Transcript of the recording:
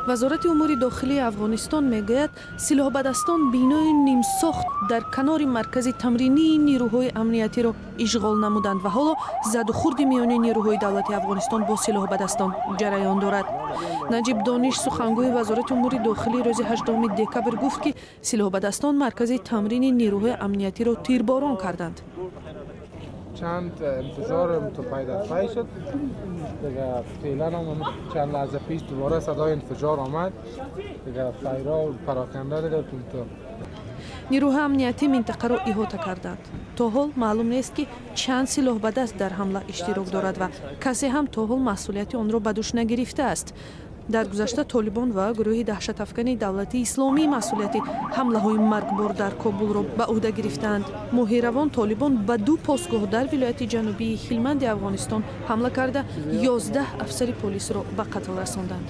вазорати умури дохилии Афғонистон мегӯяд силоҳбадастон бинои нимсохт дар канори маркази тамринии нерӯҳои амниятиро ишғол намуданд ва ҳоло задухурди миёни нерӯҳои давлати Афғонистон бо силоҳбадастон ҷараён дорад. Наҷиб Дониш, сухангӯи вазорати умури дохилӣ, рӯзи 8 декабр гуфт, ки силоҳбадастон маркази тамрини нерӯҳои амниятиро тирборон карданд. چند انفجار متپای در پای شد دیگه فعلا هم چند لحظه پیش دوباره صدای انفجار آمد دیگه فایرها و پراکنده دیگه تو нерӯҳои амниятӣ минтақаро иҳота карданд. То ҳол маълум нест, ки чанд силоҳбадаст дар ҳамла иштирок дорад ва касе ҳам то ҳол масъулияти онро ба дӯш нагирифтааст. дар гузашта Толибон ва гурӯҳи даҳшатафкани давлати исломӣ масъулияти ҳамлаҳои маргбор дар Кобулро ба уҳда гирифтаанд. моҳи равон Толибон ба 2 постгоҳ дар вилояти ҷанубии Ҳилманди Афғонистон ҳамла карда 11 афсари полисро ба қатл расонданд.